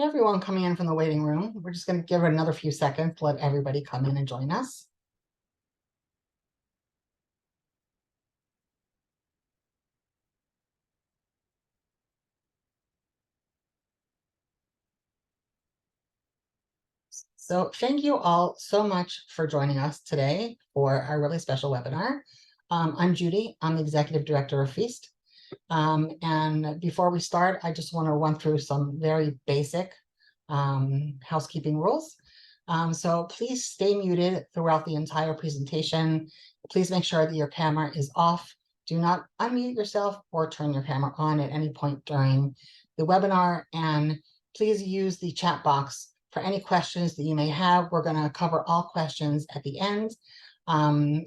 Everyone coming in from the waiting room. We're just going to give it another few seconds to let everybody come in and join us. So thank you all so much for joining us today for our really special webinar. I'm Judy. I'm the Executive Director of F.E.A.S.T. And before we start, I just want to run through some very basic housekeeping rules. So please stay muted throughout the entire presentation. Please make sure that your camera is off. Do not unmute yourself or turn your camera on at any point during the webinar. And please use the chat box for any questions that you may have. We're going to cover all questions at the end.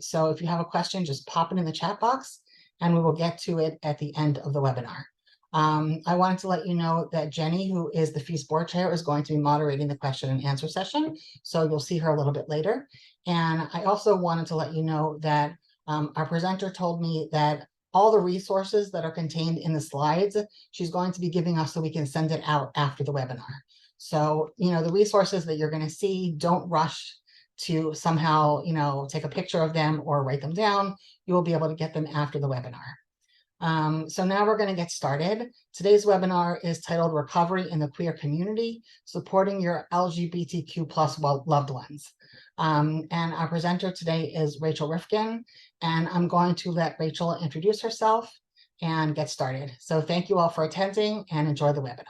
So if you have a question, just pop it in the chat box and we will get to it at the end of the webinar. I wanted to let you know that Jenny, who is the F.E.A.S.T board chair, is going to be moderating the question and answer session. So you'll see her a little bit later. And I also wanted to let you know that our presenter told me that all the resources that are contained in the slides, she's going to be giving us so we can send it out after the webinar. So, the resources that you're going to see, don't rush to somehow, take a picture of them or write them down. You will be able to get them after the webinar. So now we're going to get started. Today's webinar is titled Recovery in the Queer Community, Supporting Your LGBTQ+ Loved Ones. And our presenter today is Rachel Rifkin, and I'm going to let Rachel introduce herself and get started. So thank you all for attending and enjoy the webinar.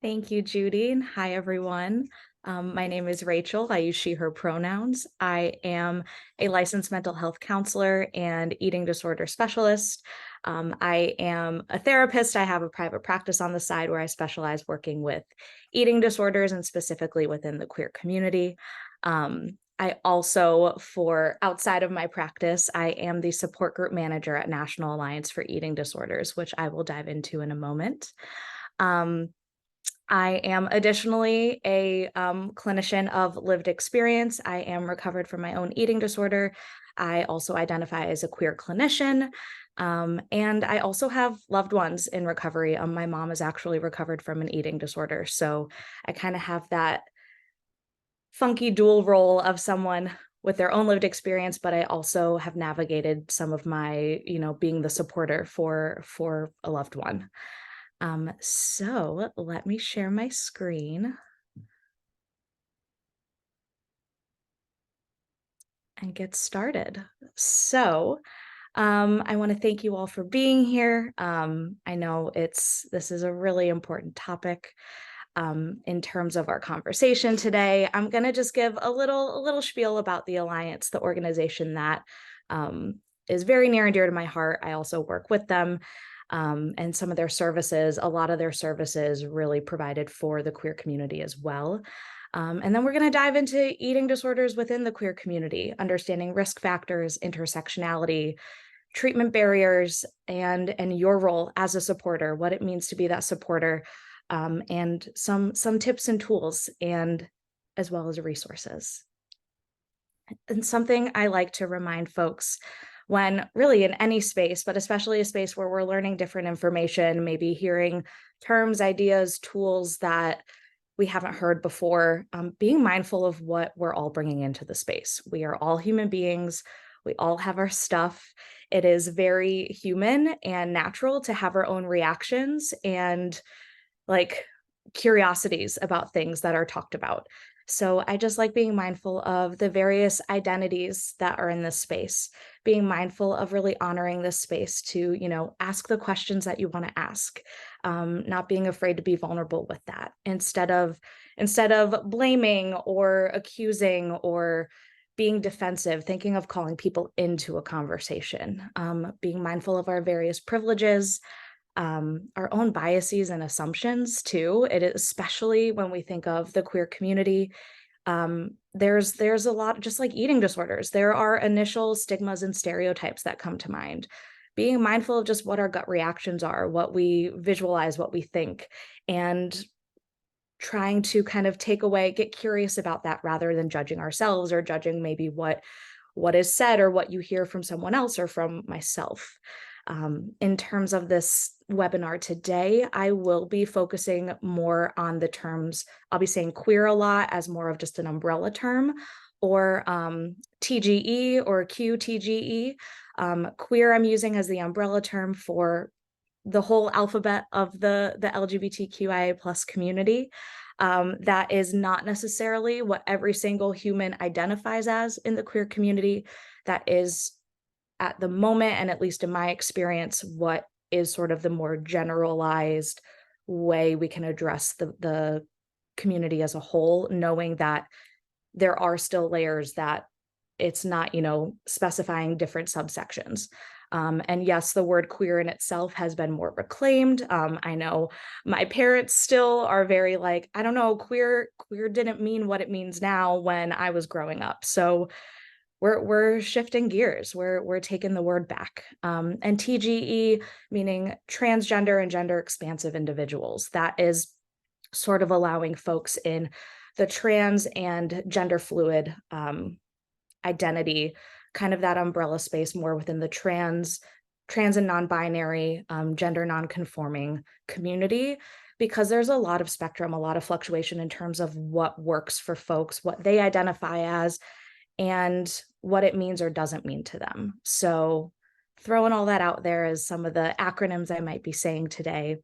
Thank you, Judy. Hi, everyone. My name is Rachel. I use she, her pronouns. I am a licensed mental health counselor and eating disorder specialist. I am a therapist. I have a private practice on the side where I specialize working with eating disorders and specifically within the queer community. I also, for outside of my practice, I am the support group manager at National Alliance for Eating Disorders, which I will dive into in a moment. I am additionally a clinician of lived experience. I am recovered from my own eating disorder. I also identify as a queer clinician. And I also have loved ones in recovery. My mom is actually recovered from an eating disorder. So I kind of have that funky dual role of someone with their own lived experience, but I also have navigated some of my, being the supporter for a loved one. So let me share my screen and get started. So I want to thank you all for being here. I know this is a really important topic in terms of our conversation today. I'm going to just give a little spiel about the Alliance, the organization that is very near and dear to my heart. I also work with them. And some of their services, a lot of their services really provided for the queer community as well. And then we're going to dive into eating disorders within the queer community, understanding risk factors, intersectionality, treatment barriers, and your role as a supporter, what it means to be that supporter, and some tips and tools, and as well as resources. And something I like to remind folks when really in any space, but especially a space where we're learning different information, maybe hearing terms, ideas, tools that we haven't heard before, being mindful of what we're all bringing into the space. We are all human beings. We all have our stuff. It is very human and natural to have our own reactions and curiosities about things that are talked about. So I just like being mindful of the various identities that are in this space, being mindful of really honoring this space to, ask the questions that you want to ask, not being afraid to be vulnerable with that instead of blaming or accusing or being defensive, thinking of calling people into a conversation, being mindful of our various privileges, our own biases and assumptions too. It is, especially when we think of the queer community, there's a lot, just like eating disorders, there are initial stigmas and stereotypes that come to mind. Being mindful of just what our gut reactions are, what we visualize, what we think, and trying to kind of get curious about that rather than judging ourselves or judging maybe what is said or what you hear from someone else or from myself. In terms of this webinar today, I will be focusing more on the terms. I'll be saying queer a lot as more of just an umbrella term, or TGE or QTGE. Queer I'm using as the umbrella term for the whole alphabet of the LGBTQIA plus community. That is not necessarily what every single human identifies as in the queer community. That is, at the moment, and at least in my experience, what is sort of the more generalized way we can address the community as a whole, knowing that there are still layers, that it's not, specifying different subsections. And yes, the word queer in itself has been more reclaimed. I know my parents still are very like, I don't know, queer didn't mean what it means now when I was growing up. So we're shifting gears. We're taking the word back. And TGE, meaning transgender and gender expansive individuals. That is sort of allowing folks in the trans and gender fluid identity, kind of that umbrella space, more within the trans and non-binary, gender non-conforming community, because there's a lot of spectrum, a lot of fluctuation in terms of what works for folks, what they identify as, and what it means or doesn't mean to them. So throwing all that out there as some of the acronyms I might be saying today.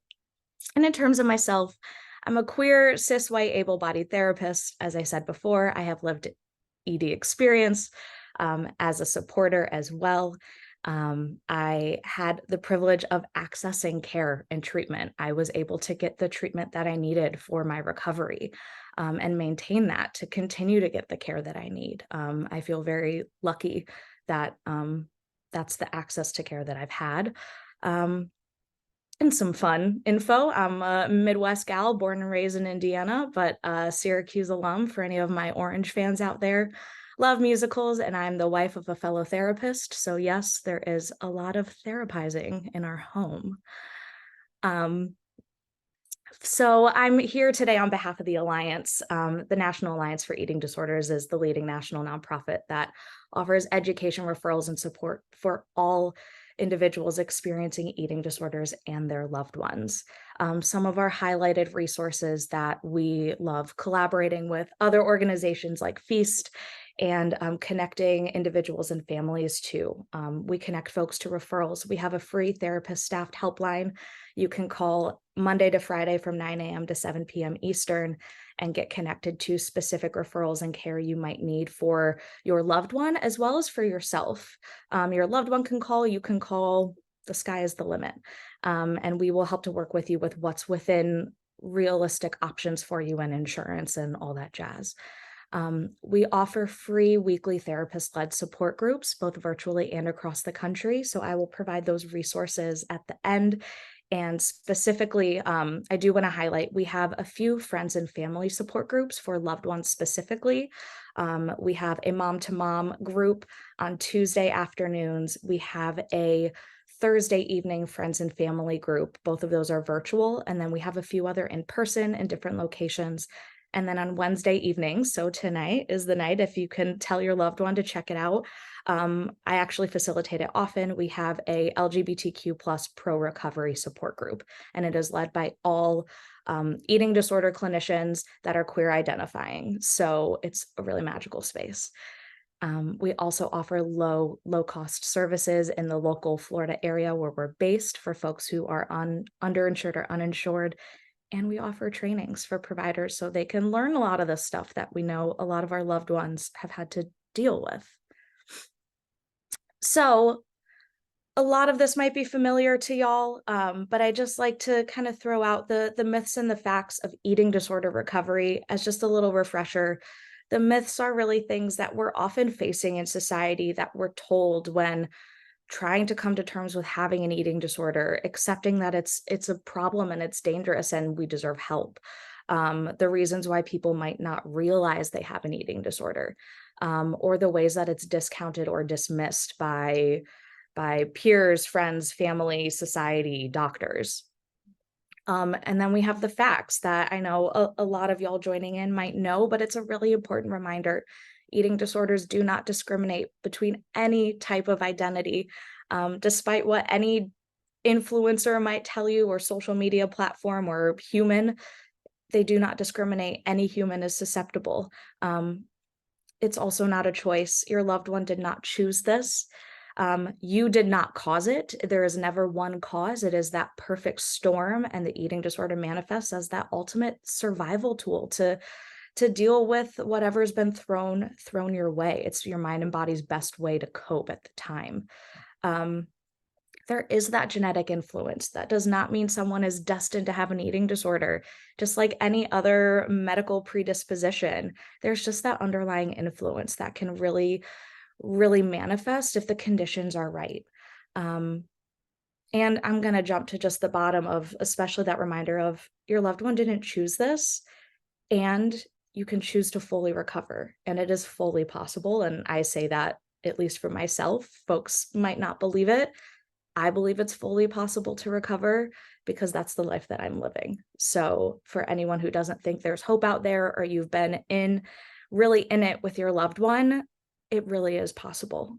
And in terms of myself, I'm a queer, cis, white, able-bodied therapist. As I said before, I have lived ED experience as a supporter as well. I had the privilege of accessing care and treatment. I was able to get the treatment that I needed for my recovery, and maintain that to continue to get the care that I need. I feel very lucky that that's the access to care that I've had. And some fun info. I'm a Midwest gal, born and raised in Indiana, but a Syracuse alum for any of my Orange fans out there. Love musicals, and I'm the wife of a fellow therapist. So yes, there is a lot of therapizing in our home. So I'm here today on behalf of the Alliance. The National Alliance for Eating Disorders is the leading national nonprofit that offers education, referrals, and support for all individuals experiencing eating disorders and their loved ones. Some of our highlighted resources that we love collaborating with other organizations like F.E.A.S.T and connecting individuals and families to. We connect folks to referrals. We have a free therapist staffed helpline. You can call Monday to Friday from 9 a.m. to 7 p.m. Eastern and get connected to specific referrals and care you might need for your loved one, as well as for yourself. Your loved one can call, you can call, the sky is the limit. And we will help to work with you with what's within realistic options for you and insurance and all that jazz. We offer free weekly therapist-led support groups, both virtually and across the country. So I will provide those resources at the end. And specifically, I do want to highlight, we have a few friends and family support groups for loved ones specifically. We have a mom-to-mom group on Tuesday afternoons. We have a Thursday evening friends and family group. Both of those are virtual. And then we have a few other in person in different locations. And then on Wednesday evenings, so tonight is the night, if you can tell your loved one to check it out. I actually facilitate it often. We have a LGBTQ plus pro recovery support group, and it is led by all eating disorder clinicians that are queer identifying. So it's a really magical space. We also offer low cost services in the local Florida area where we're based for folks who are underinsured or uninsured. And we offer trainings for providers so they can learn a lot of the stuff that we know a lot of our loved ones have had to deal with. So a lot of this might be familiar to y'all, but I just like to kind of throw out the myths and the facts of eating disorder recovery as just a little refresher. The myths are really things that we're often facing in society that we're told when trying to come to terms with having an eating disorder, accepting that it's a problem and it's dangerous and we deserve help. The reasons why people might not realize they have an eating disorder, or the ways that it's discounted or dismissed by peers, friends, family, society, doctors. And then we have the facts that I know a lot of y'all joining in might know, but it's a really important reminder. Eating disorders do not discriminate between any type of identity, despite what any influencer might tell you, or social media platform, or human. They do not discriminate. Any human is susceptible. It's also not a choice. Your loved one did not choose this. You did not cause it. There is never one cause. It is that perfect storm, and the eating disorder manifests as that ultimate survival tool to deal with whatever's been thrown your way. It's your mind and body's best way to cope at the time. Um, there is that genetic influence. That does not mean someone is destined to have an eating disorder. Just like any other medical predisposition, there's just that underlying influence that can really, really manifest if the conditions are right. Um, and I'm going to jump to just the bottom of, especially that reminder of, your loved one didn't choose this, and you can choose to fully recover. And it is fully possible. And I say that, at least for myself. Folks might not believe it. I believe it's fully possible to recover, because that's the life that I'm living. So for anyone who doesn't think there's hope out there, or you've been really in it with your loved one, it really is possible.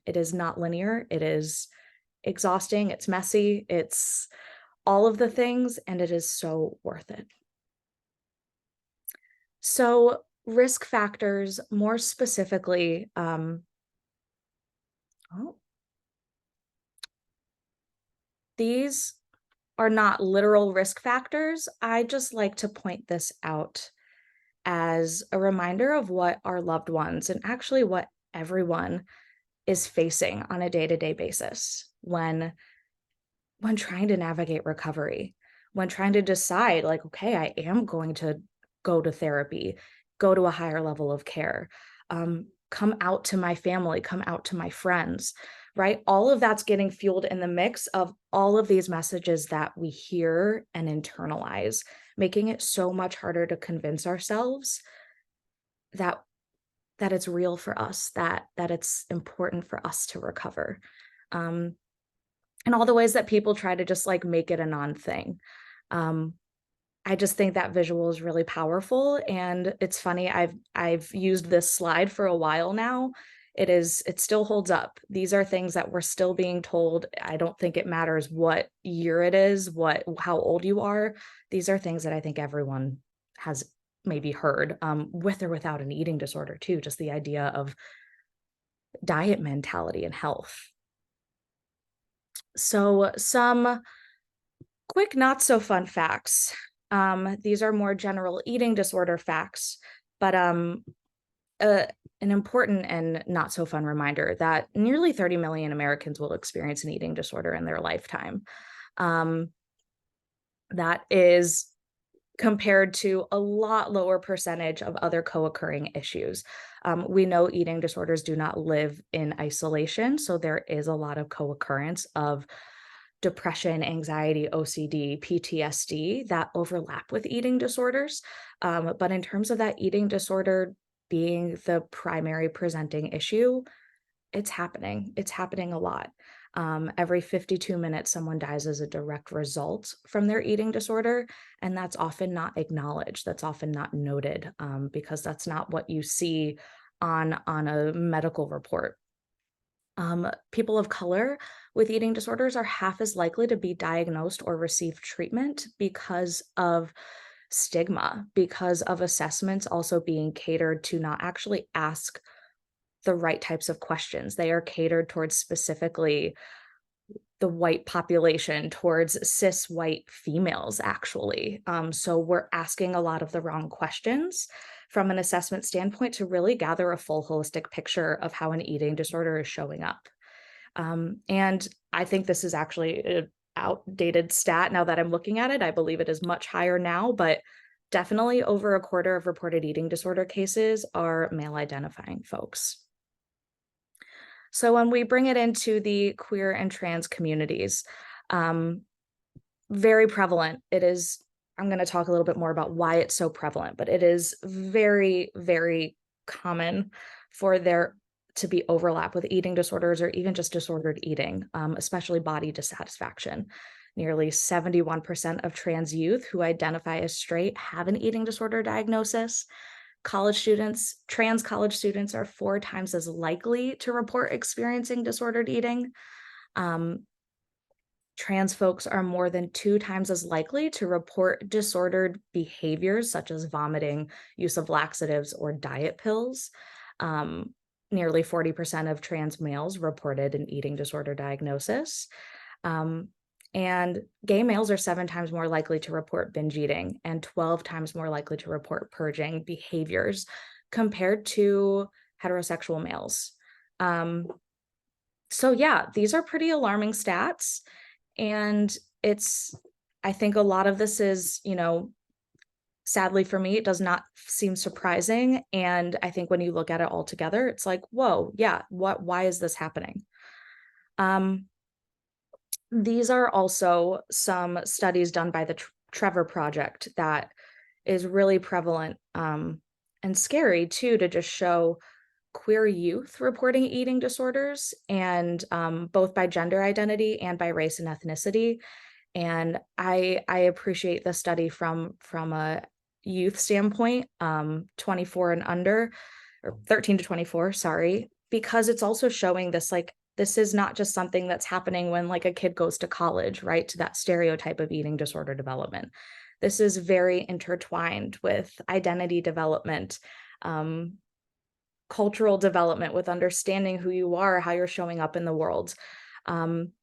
It is not linear. It is exhausting. It's messy. It's all of the things, and it is so worth it. So risk factors, more specifically, oh, these are not literal risk factors. I just like to point this out as a reminder of what our loved ones, and actually what everyone, is facing on a day-to-day basis when trying to navigate recovery, when trying to decide, like, okay, I am going to go to therapy, go to a higher level of care, come out to my family, come out to my friends, right? All of that's getting fueled in the mix of all of these messages that we hear and internalize, making it so much harder to convince ourselves that it's real for us, that it's important for us to recover. Um, and all the ways that people try to just like make it a non-thing. Um, I just think that visual is really powerful, and it's funny, I've used this slide for a while now. It still holds up. These are things that we're still being told. I don't think it matters what year it is, how old you are. These are things that I think everyone has maybe heard, with or without an eating disorder too, just the idea of diet mentality and health. So some quick, not so fun facts. These are more general eating disorder facts, but uh, an important and not so fun reminder that nearly 30 million Americans will experience an eating disorder in their lifetime. Um, that is compared to a lot lower percentage of other co-occurring issues. We know eating disorders do not live in isolation, so there is a lot of co-occurrence of depression, anxiety, OCD, PTSD that overlap with eating disorders. But in terms of that eating disorder being the primary presenting issue, it's happening. It's happening a lot. Every 52 minutes, someone dies as a direct result from their eating disorder, and that's often not acknowledged. That's often not noted, because that's not what you see on a medical report. People of color with eating disorders are half as likely to be diagnosed or receive treatment because of stigma, because of assessments also being catered to not actually ask the right types of questions. They are catered towards specifically the white population, towards cis white females, actually. So we're asking a lot of the wrong questions from an assessment standpoint to really gather a full holistic picture of how an eating disorder is showing up. And I think this is actually an outdated stat now that I'm looking at it. I believe it is much higher now, but definitely over a quarter of reported eating disorder cases are male identifying folks. So when we bring it into the queer and trans communities, very prevalent. It is, I'm going to talk a little bit more about why it's so prevalent, but it is very, very common for there to be overlap with eating disorders or even just disordered eating, especially body dissatisfaction. Nearly 71% of trans youth who identify as straight have an eating disorder diagnosis. Trans college students are 4 times as likely to report experiencing disordered eating. Um, Trans folks are more than 2 times as likely to report disordered behaviors such as vomiting, use of laxatives, or diet pills. Um, Nearly 40% of trans males reported an eating disorder diagnosis. Um, and gay males are 7 times more likely to report binge eating and 12 times more likely to report purging behaviors compared to heterosexual males. Um, so, yeah, these are pretty alarming stats. And it's, I think a lot of this is, sadly for me, it does not seem surprising. And I think when you look at it all together, it's like, whoa, yeah, why is this happening? Um, these are also some studies done by the Trevor Project that is really prevalent and scary too, to just show queer youth reporting eating disorders, and both by gender identity and by race and ethnicity. And I appreciate the study from a youth standpoint, 24 and under, or 13 to 24, sorry, because it's also showing this, like, this is not just something that's happening when like a kid goes to college, right? To that stereotype of eating disorder development. This is very intertwined with identity development, um, cultural development, with understanding who you are, how you're showing up in the world. Um,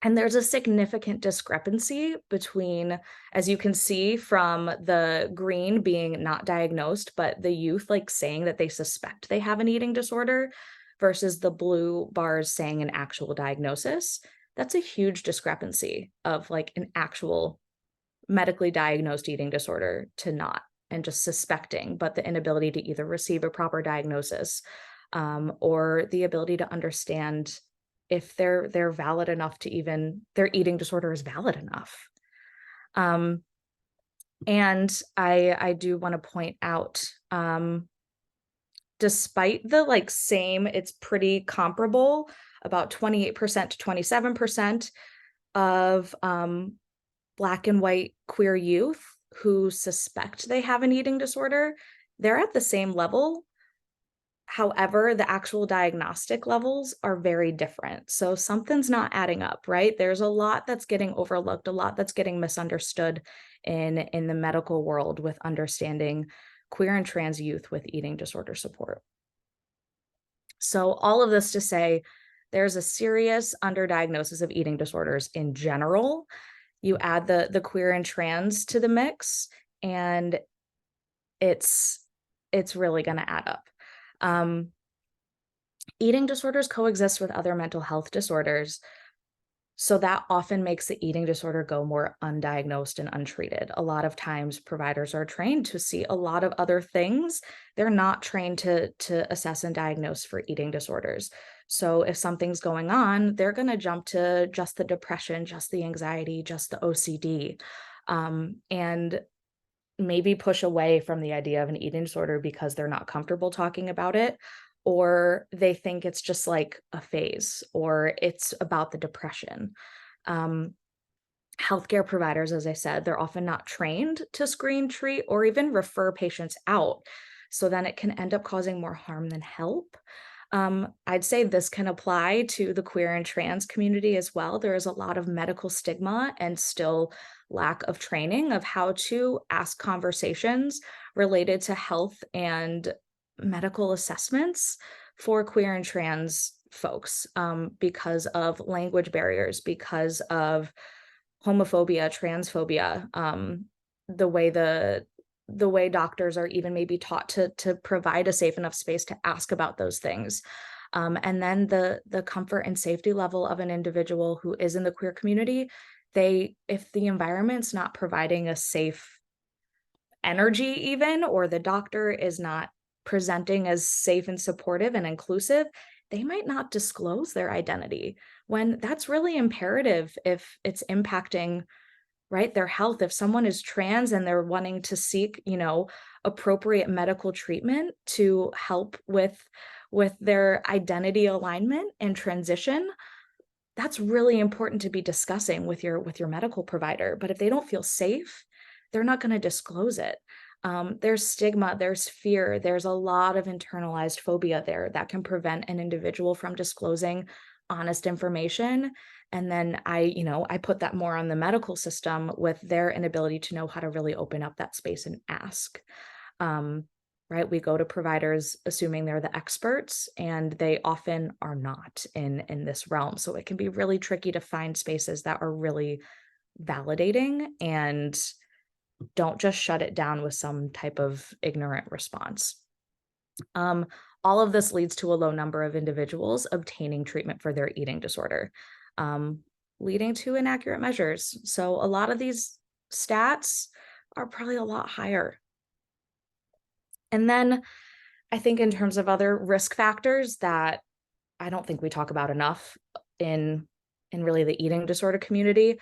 and there's a significant discrepancy between, as you can see from the green being not diagnosed, but the youth like saying that they suspect they have an eating disorder, versus the blue bars saying an actual diagnosis. That's a huge discrepancy of like an actual medically diagnosed eating disorder to not, and just suspecting, but the inability to either receive a proper diagnosis, or the ability to understand if they're valid enough to, even their eating disorder is valid enough. Um, and I do want to point out, despite the like same, it's pretty comparable, about 28% to 27% of Black and white queer youth who suspect they have an eating disorder, they're at the same level. However, the actual diagnostic levels are very different. So something's not adding up, right? There's a lot that's getting overlooked, a lot that's getting misunderstood in the medical world with understanding queer and trans youth with eating disorder support. So all of this to say, there's a serious underdiagnosis of eating disorders in general. You add the queer and trans to the mix, and it's it's really going to add up. Um, Eating disorders coexist with other mental health disorders, so that often makes the eating disorder go more undiagnosed and untreated. A lot of times providers are trained to see a lot of other things. They're not trained to assess and diagnose for eating disorders. So if something's going on, they're going to jump to just the depression, just the anxiety, just the OCD. And maybe push away from the idea of an eating disorder because they're not comfortable talking about it, or they think it's just like a phase, or it's about the depression. Um, Healthcare providers, as I said, they're often not trained to screen, treat, or even refer patients out. So then it can end up causing more harm than help. I'd say this can apply to the queer and trans community as well. There is a lot of medical stigma and still lack of training of how to ask conversations related to health and medical assessments for queer and trans folks, because of language barriers, because of homophobia, transphobia, the way doctors are even maybe taught to provide a safe enough space to ask about those things. And then the comfort and safety level of an individual who is in the queer community, if the environment's not providing a safe energy even, or the doctor is not presenting as safe and supportive and inclusive, they might not disclose their identity, when that's really imperative if it's impacting, right, their health. If someone is trans and they're wanting to seek, appropriate medical treatment to help with their identity alignment and transition, that's really important to be discussing with your medical provider. But if they don't feel safe, they're not going to disclose it. There's stigma, there's fear, there's a lot of internalized phobia there that can prevent an individual from disclosing honest information. And then I put that more on the medical system with their inability to know how to really open up that space and ask. Um, right? We go to providers assuming they're the experts, and they often are not in this realm. So it can be really tricky to find spaces that are really validating and don't just shut it down with some type of ignorant response. Um, all of this leads to a low number of individuals obtaining treatment for their eating disorder, um, leading to inaccurate measures. So a lot of these stats are probably a lot higher. And then I think in terms of other risk factors that I don't think we talk about enough in really the eating disorder community,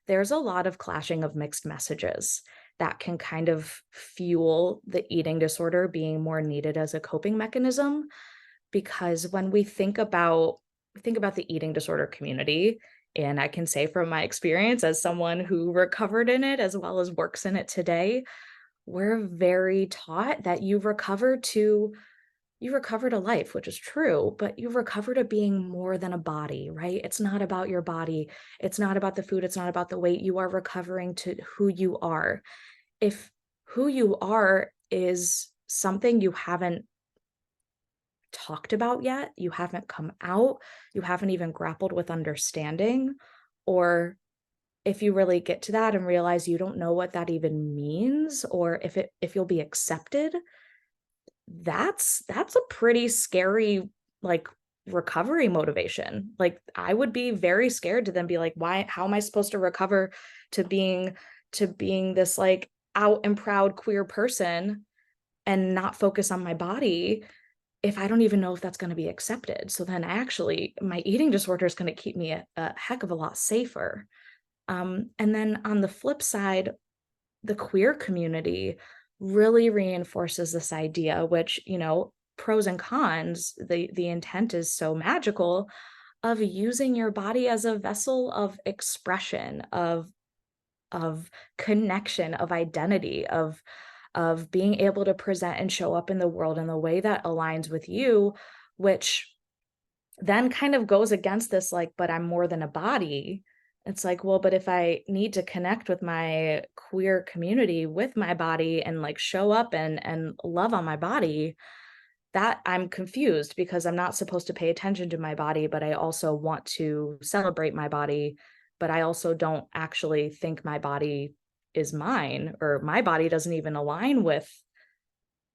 there's a lot of clashing of mixed messages that can kind of fuel the eating disorder being more needed as a coping mechanism. Because when we think about the eating disorder community, and I can say from my experience as someone who recovered in it as well as works in it today, we're very taught that you recover to life, which is true, but you recover to being more than a body, right? It's not about your body. It's not about the food. It's not about the weight. You are recovering to who you are. If who you are is something you haven't talked about yet, you haven't come out, you haven't even grappled with understanding, or if you really get to that and realize you don't know what that even means, or if you'll be accepted, that's a pretty scary, like, recovery motivation. Like, I would be very scared to then be like, "Why how am I supposed to recover to being this, like, out and proud queer person and not focus on my body if I don't even know if that's gonna be accepted?" So then actually, my eating disorder is gonna keep me a heck of a lot safer. And then on the flip side, the queer community really reinforces this idea, which, pros and cons, the intent is so magical, of using your body as a vessel of expression, of connection, of identity, of being able to present and show up in the world in the way that aligns with you, which then kind of goes against this, like, but I'm more than a body. It's like, well, but if I need to connect with my queer community with my body and like show up and love on my body, that I'm confused because I'm not supposed to pay attention to my body, but I also want to celebrate my body, but I also don't actually think my body is mine, or my body doesn't even align with,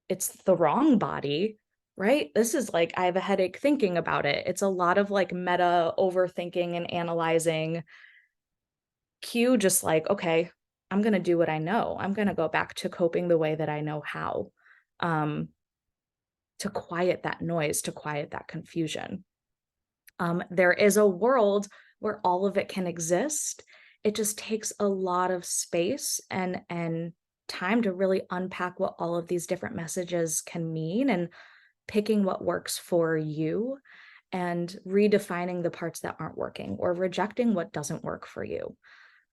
it's the wrong body, right? This is like, I have a headache thinking about it. It's a lot of like meta overthinking and analyzing. Cue just like, okay, I'm going to do what I know. I'm going to go back to coping the way that I know how, um, to quiet that noise, to quiet that confusion. There is a world where all of it can exist. It just takes a lot of space and time to really unpack what all of these different messages can mean, and picking what works for you and redefining the parts that aren't working or rejecting what doesn't work for you.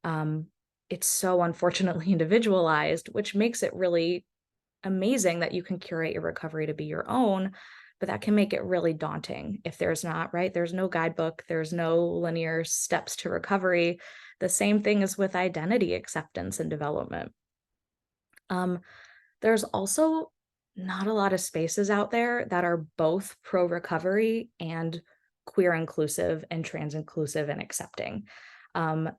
Um, it's so unfortunately individualized, which makes it really amazing that you can curate your recovery to be your own, but that can make it really daunting if there's not, right? There's no guidebook, there's no linear steps to recovery. The same thing is with identity acceptance and development. Um, there's also not a lot of spaces out there that are both pro recovery and queer inclusive and trans inclusive and accepting. Um,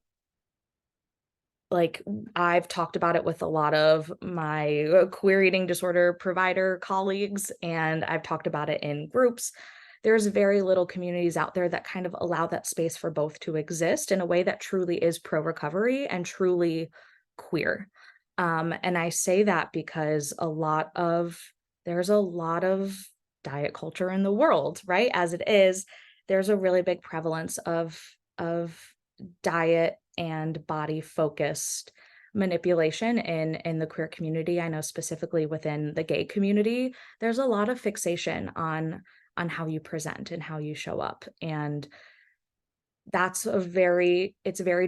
like, I've talked about it with a lot of my queer eating disorder provider colleagues, and I've talked about it in groups. There's very little communities out there that kind of allow that space for both to exist in a way that truly is pro recovery and truly queer. And I say that because there's a lot of diet culture in the world, right? As it is, there's a really big prevalence of diet and body focused manipulation in the queer community. I know specifically within the gay community, there's a lot of fixation on how you present and how you show up. And it's very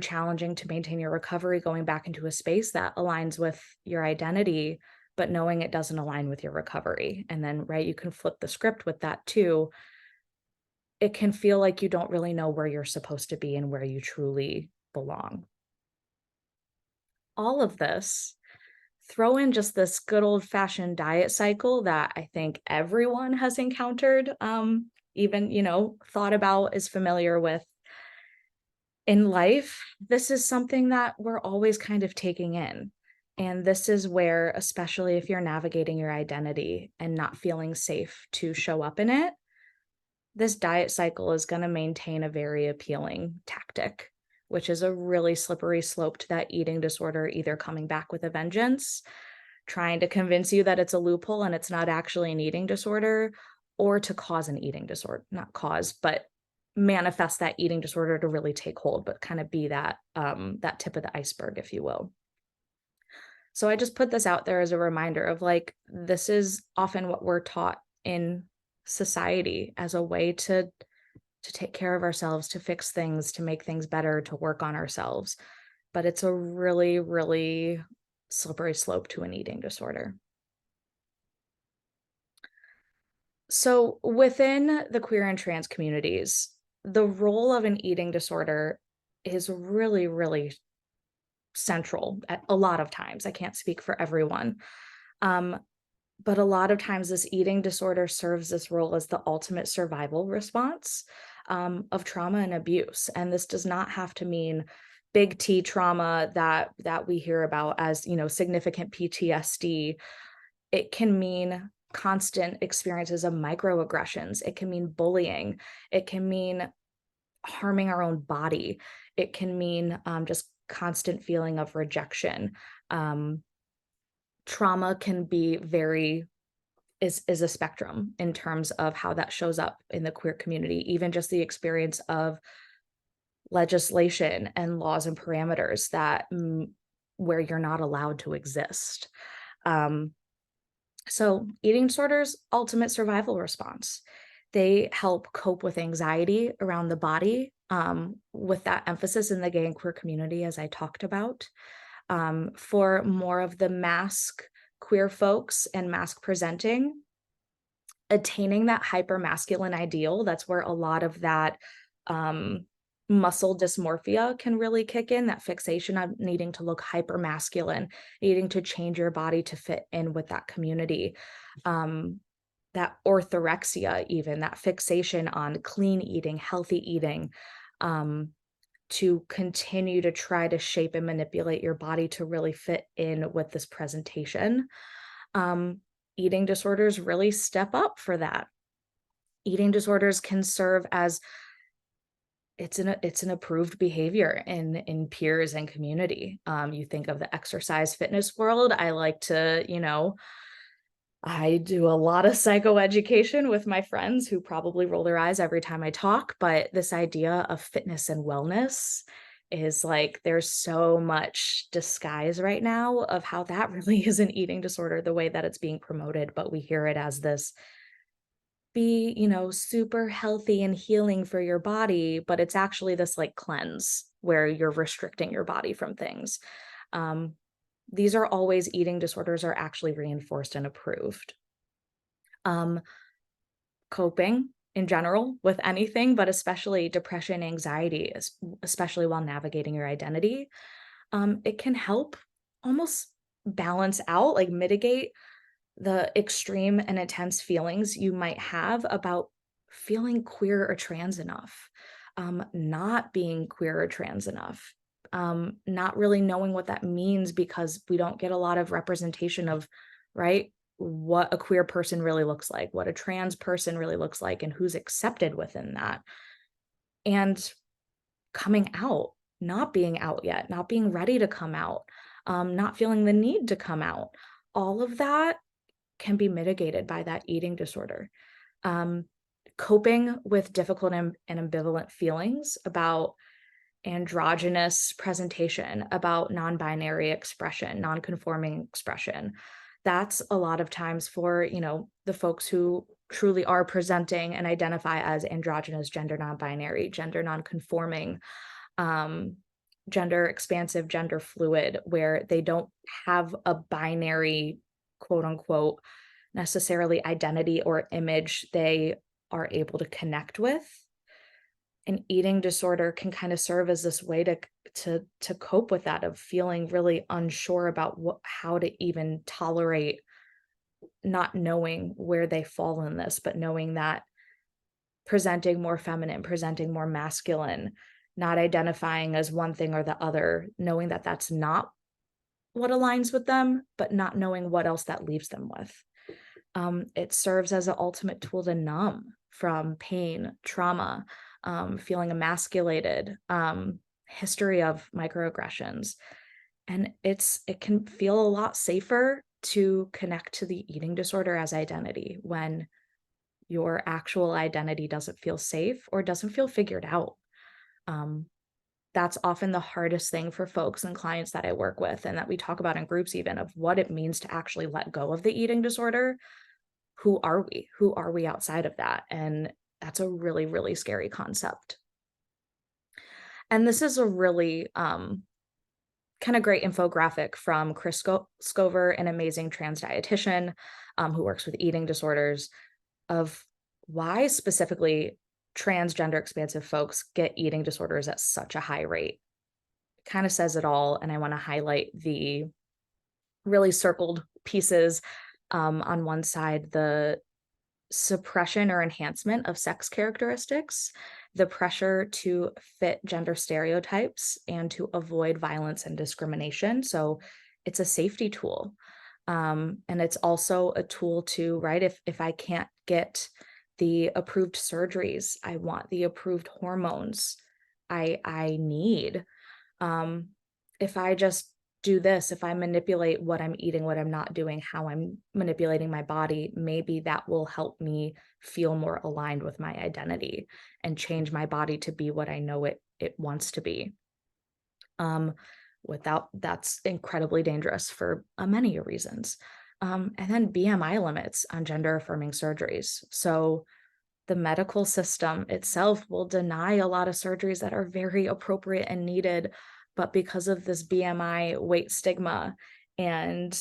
challenging to maintain your recovery going back into a space that aligns with your identity, but knowing it doesn't align with your recovery. And then, right, you can flip the script with that too. it can feel like you don't really know where you're supposed to be and where you truly belong. All of this, throw in just this good old-fashioned diet cycle that I think everyone has encountered, even, thought about, is familiar with in life. This is something that we're always kind of taking in. And this is where, especially if you're navigating your identity and not feeling safe to show up in it, this diet cycle is going to maintain a very appealing tactic, which is a really slippery slope to that eating disorder, either coming back with a vengeance, trying to convince you that it's a loophole and it's not actually an eating disorder, or to cause an eating disorder, not cause, but manifest that eating disorder to really take hold, but kind of be that tip of the iceberg, if you will. So I just put this out there as a reminder of, like, this is often what we're taught in society as a way to take care of ourselves, to fix things, to make things better, to work on ourselves. But it's a really, really slippery slope to an eating disorder. So within the queer and trans communities, the role of an eating disorder is really, really central at a lot of times. I can't speak for everyone. Um, but a lot of times this eating disorder serves this role as the ultimate survival response of trauma and abuse. And this does not have to mean big T trauma that we hear about as, significant PTSD. It can mean constant experiences of microaggressions. It can mean bullying. It can mean harming our own body. It can mean just constant feeling of rejection. Um, Trauma can be is a spectrum in terms of how that shows up in the queer community. Even just the experience of legislation and laws and parameters that where you're not allowed to exist. Um, so eating disorders, ultimate survival response. They help cope with anxiety around the body, with that emphasis in the gay and queer community, as I talked about. For more of the mask queer folks and mask presenting, attaining that hyper masculine ideal, that's where a lot of that muscle dysmorphia can really kick in, that fixation on needing to look hyper masculine, needing to change your body to fit in with that community. That orthorexia, even that fixation on clean eating, healthy eating, to continue to try to shape and manipulate your body to really fit in with this presentation. Eating disorders really step up for that. Eating disorders can serve as it's an approved behavior in peers and community. You think of the exercise fitness world. I do a lot of psychoeducation with my friends who probably roll their eyes every time I talk, but this idea of fitness and wellness is like there's so much disguise right now of how that really is an eating disorder, the way that it's being promoted, but we hear it as this be, super healthy and healing for your body, but it's actually this like cleanse where you're restricting your body from things. Um, these are always eating disorders are actually reinforced and approved. Um, Coping in general with anything, but especially depression, anxiety, especially while navigating your identity, it can help almost balance out, like mitigate the extreme and intense feelings you might have about feeling queer or trans enough, not being queer or trans enough, not really knowing what that means because we don't get a lot of representation of, right, what a queer person really looks like, what a trans person really looks like, and who's accepted within that. And coming out, not being out yet, not being ready to come out, not feeling the need to come out. All of that can be mitigated by that eating disorder. Um, Coping with difficult and ambivalent feelings about androgynous presentation, about non-binary expression, non-conforming expression. That's a lot of times for, the folks who truly are presenting and identify as androgynous, gender non-binary, gender non-conforming, um, gender expansive, gender fluid, where they don't have a binary, quote unquote, necessarily identity or image they are able to connect with. an eating disorder can kind of serve as this way to cope with that, of feeling really unsure about how to even tolerate not knowing where they fall in this, but knowing that presenting more feminine, presenting more masculine, not identifying as one thing or the other, knowing that that's not what aligns with them, but not knowing what else that leaves them with. It serves as an ultimate tool to numb from pain, trauma, feeling emasculated, history of microaggressions. And it can feel a lot safer to connect to the eating disorder as identity when your actual identity doesn't feel safe or doesn't feel figured out. Um, that's often the hardest thing for folks and clients that I work with, and that we talk about in groups, even of what it means to actually let go of the eating disorder. Who are we? Who are we outside of that? And that's a really, really scary concept. And this is a really kind of great infographic from Chris Scover, an amazing trans dietitian who works with eating disorders, of why specifically transgender expansive folks get eating disorders at such a high rate. It kind of says it all. And I want to highlight the really circled pieces. On one side, the suppression or enhancement of sex characteristics, the pressure to fit gender stereotypes and to avoid violence and discrimination. So it's a safety tool. And it's also a tool to, right, if I can't get the approved surgeries, I want the approved hormones I need. Um, if I just do this, if I manipulate what I'm eating, what I'm not doing, how I'm manipulating my body, maybe that will help me feel more aligned with my identity and change my body to be what I know it wants to be. Without That's incredibly dangerous for many reasons. And then BMI limits on gender affirming surgeries. So the medical system itself will deny a lot of surgeries that are very appropriate and needed, but because of this BMI weight stigma and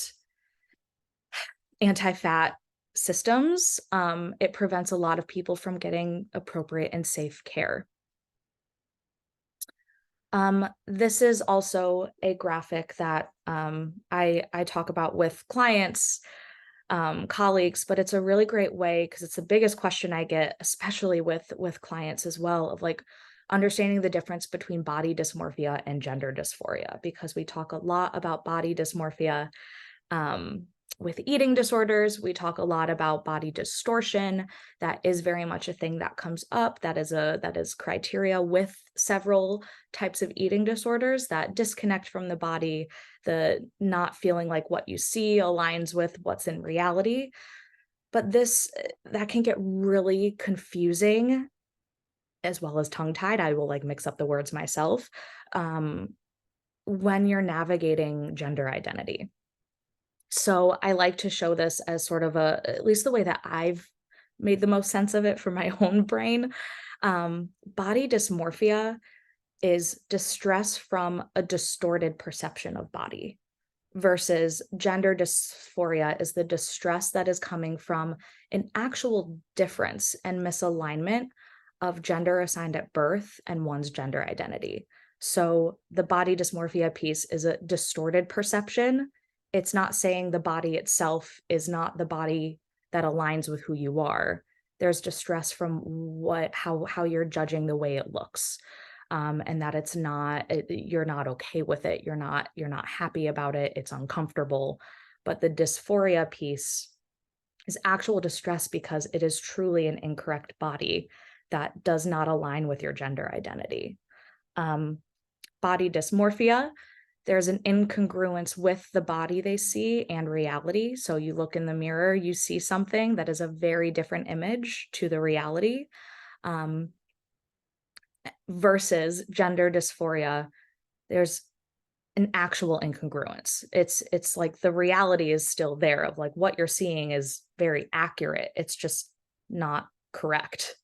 anti-fat systems, it prevents a lot of people from getting appropriate and safe care. This is also a graphic that I talk about with clients, colleagues, but it's a really great way because it's the biggest question I get, especially with clients as well, of like understanding the difference between body dysmorphia and gender dysphoria, because we talk a lot about body dysmorphia. With eating disorders, we talk a lot about body distortion. That is very much a thing that comes up. That is criteria with several types of eating disorders, that disconnect from the body, the not feeling like what you see aligns with what's in reality. But that can get really confusing, as well as tongue-tied. I will like mix up the words myself when you're navigating gender identity. So I like to show this as sort of at least the way that I've made the most sense of it for my own brain. Body dysmorphia is distress from a distorted perception of body, versus gender dysphoria is the distress that is coming from an actual difference and misalignment of gender assigned at birth and one's gender identity. So the body dysmorphia piece is a distorted perception. It's not saying the body itself is not the body that aligns with who you are. There's distress from how you're judging the way it looks. And that you're not okay with it. You're not happy about it. It's uncomfortable. But the dysphoria piece is actual distress because it is truly an incorrect body that does not align with your gender identity. Body dysmorphia, there's an incongruence with the body they see and reality. So you look in the mirror, you see something that is a very different image to the reality. Versus gender dysphoria, there's an actual incongruence. It's like the reality is still there, of like what you're seeing is very accurate. It's just not correct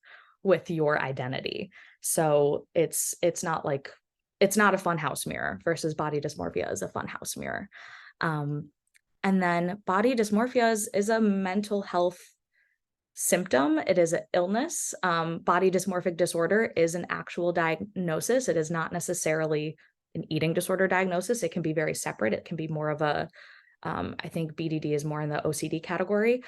with your identity. So it's not a fun house mirror, versus body dysmorphia is a fun house mirror. And then body dysmorphia is a mental health symptom. It is an illness. Body dysmorphic disorder is an actual diagnosis. It is not necessarily an eating disorder diagnosis. It can be very separate. It can be more of a, I think BDD is more in the OCD category.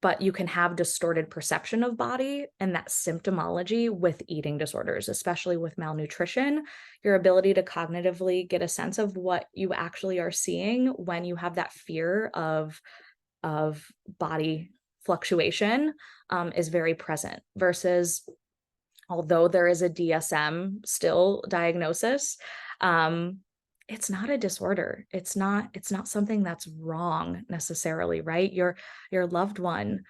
But you can have distorted perception of body and that symptomology with eating disorders, especially with malnutrition. Your ability to cognitively get a sense of what you actually are seeing when you have that fear of body fluctuation is very present, versus although there is a DSM still diagnosis, um, it's not a disorder. It's not something that's wrong necessarily, right? Your loved one,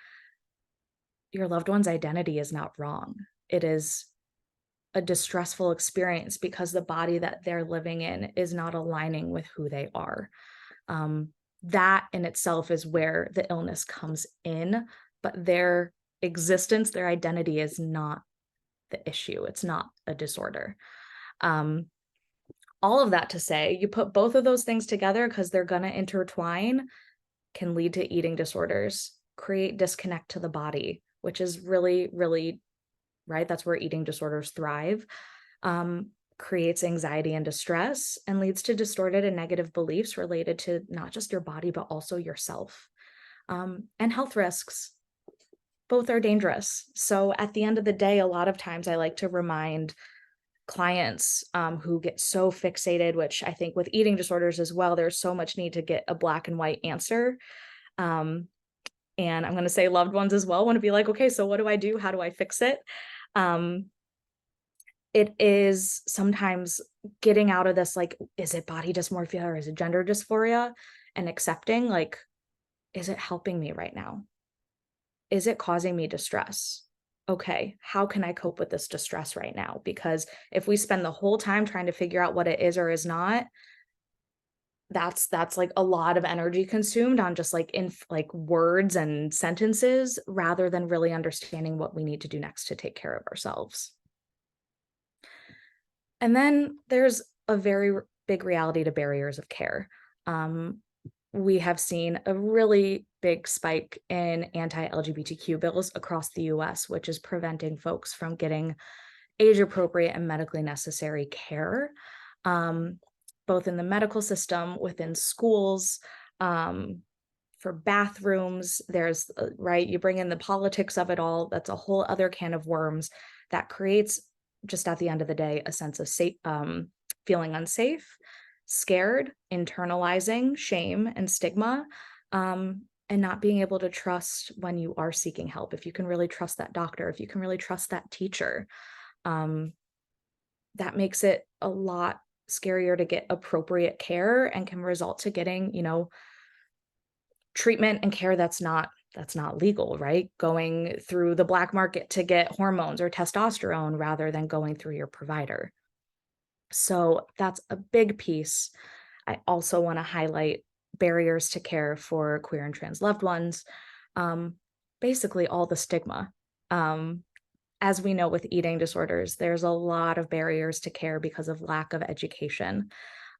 your loved one's identity is not wrong. It is a distressful experience because the body that they're living in is not aligning with who they are. Um, that in itself is where the illness comes in, but their existence, their identity is not the issue. It's not a disorder. Um, all of that to say, you put both of those things together because they're going to intertwine, can lead to eating disorders, create disconnect to the body, which is really, really, right? That's where eating disorders thrive. Creates anxiety and distress, and leads to distorted and negative beliefs related to not just your body, but also yourself. And health risks. Both are dangerous. So at the end of the day, a lot of times I like to remind clients who get so fixated, which I think with eating disorders as well, there's so much need to get a black and white answer. And I'm going to say loved ones as well want to be like, okay, so what do I do? How do I fix it? It is sometimes getting out of this, like, is it body dysmorphia or is it gender dysphoria? And accepting, like, is it helping me right now? Is it causing me distress? Okay, how can I cope with this distress right now? Because if we spend the whole time trying to figure out what it is or is not, that's like a lot of energy consumed on just like in like words and sentences rather than really understanding what we need to do next to take care of ourselves. And then there's a very big reality to barriers of care. We have seen a really big spike in anti-LGBTQ bills across the US, which is preventing folks from getting age appropriate and medically necessary care, both in the medical system, within schools, for bathrooms. There's, right, you bring in the politics of it all. That's a whole other can of worms that creates, just at the end of the day, a sense of feeling unsafe, scared, internalizing shame and stigma, and not being able to trust when you are seeking help. If you can really trust that doctor, if you can really trust that teacher, that makes it a lot scarier to get appropriate care and can result to getting, treatment and care that's not legal, right? Going through the black market to get hormones or testosterone rather than going through your provider. So that's a big piece. I also want to highlight barriers to care for queer and trans loved ones. Um, Basically, all the stigma. As we know with eating disorders, there's a lot of barriers to care because of lack of education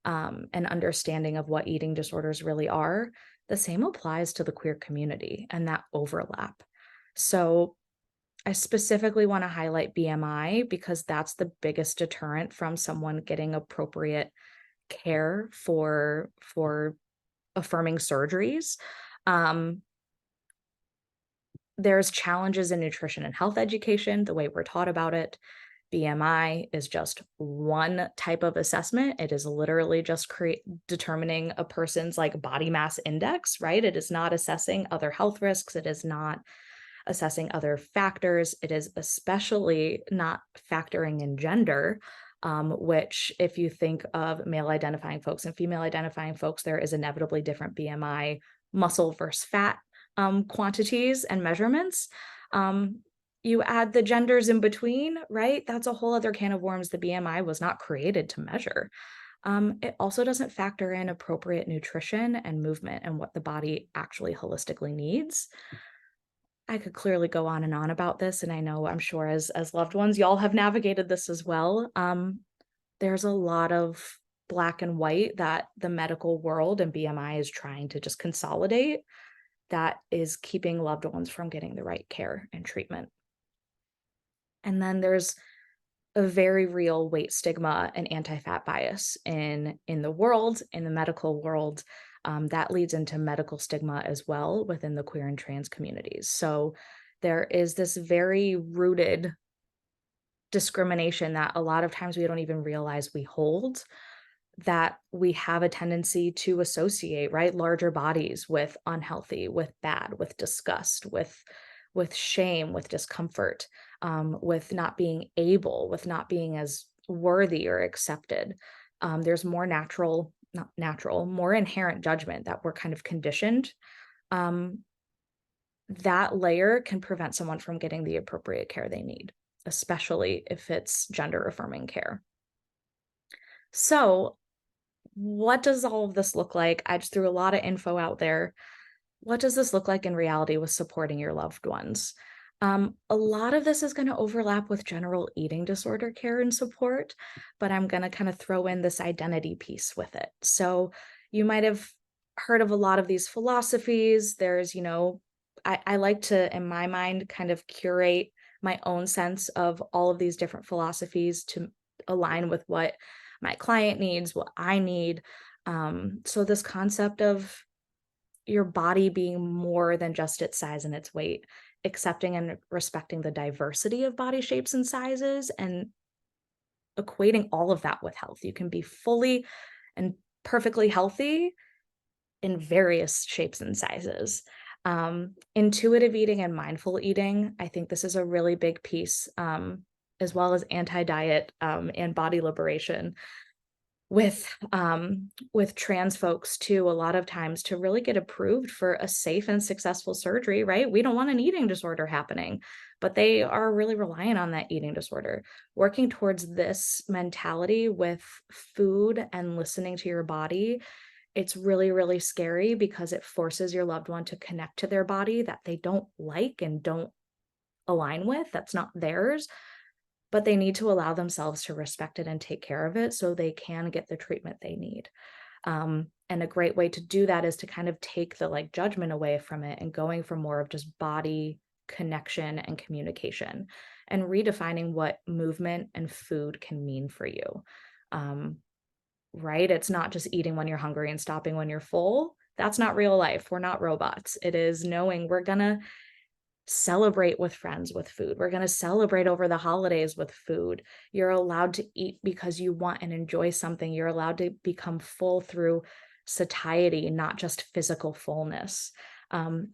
and understanding of what eating disorders really are. The same applies to the queer community and that overlap. So I specifically want to highlight BMI because that's the biggest deterrent from someone getting appropriate care for affirming surgeries. There's challenges in nutrition and health education, the way we're taught about it. BMI is just one type of assessment. It is literally just determining a person's like body mass index, right? It is not assessing other health risks. It is not assessing other factors. It is especially not factoring in gender, which if you think of male identifying folks and female identifying folks, there is inevitably different BMI muscle versus fat quantities and measurements. You add the genders in between, right? That's a whole other can of worms. The BMI was not created to measure. It also doesn't factor in appropriate nutrition and movement and what the body actually holistically needs. I could clearly go on and on about this, and I know I'm sure as loved ones, y'all have navigated this as well. There's a lot of black and white that the medical world and BMI is trying to just consolidate. that is keeping loved ones from getting the right care and treatment. And then there's a very real weight stigma and anti-fat bias in the world, in the medical world. That leads into medical stigma as well within the queer and trans communities. So there is this very rooted discrimination that a lot of times we don't even realize we hold, that we have a tendency to associate, right, larger bodies with unhealthy, with bad, with disgust, with shame, with discomfort, with not being able, with not being as worthy or accepted. There's more natural, not natural, more inherent judgment that we're kind of conditioned. Um, that layer can prevent someone from getting the appropriate care they need, especially if it's gender affirming care. So, what does all of this look like? I just threw a lot of info out there. What does this look like in reality with supporting your loved ones? A lot of this is going to overlap with general eating disorder care and support, but I'm going to kind of throw in this identity piece with it. So you might have heard of a lot of these philosophies. There's, I like to, in my mind, kind of curate my own sense of all of these different philosophies to align with what my client needs, what I need. So this concept of your body being more than just its size and its weight, accepting and respecting the diversity of body shapes and sizes, and equating all of that with health. You can be fully and perfectly healthy in various shapes and sizes. Intuitive eating and mindful eating, I think this is a really big piece, as well as anti-diet and body liberation with trans folks too, a lot of times to really get approved for a safe and successful surgery, right? We don't want an eating disorder happening, but they are really relying on that eating disorder. Working towards this mentality with food and listening to your body, it's really, really scary because it forces your loved one to connect to their body that they don't like and don't align with, that's not theirs, but they need to allow themselves to respect it and take care of it so they can get the treatment they need. And a great way to do that is to kind of take the like judgment away from it and going for more of just body connection and communication and redefining what movement and food can mean for you. Um, right? It's not just eating when you're hungry and stopping when you're full. That's not real life. We're not robots. It is knowing we're going to celebrate with friends with food. We're going to celebrate over the holidays with food. You're allowed to eat because you want and enjoy something. You're allowed to become full through satiety, not just physical fullness.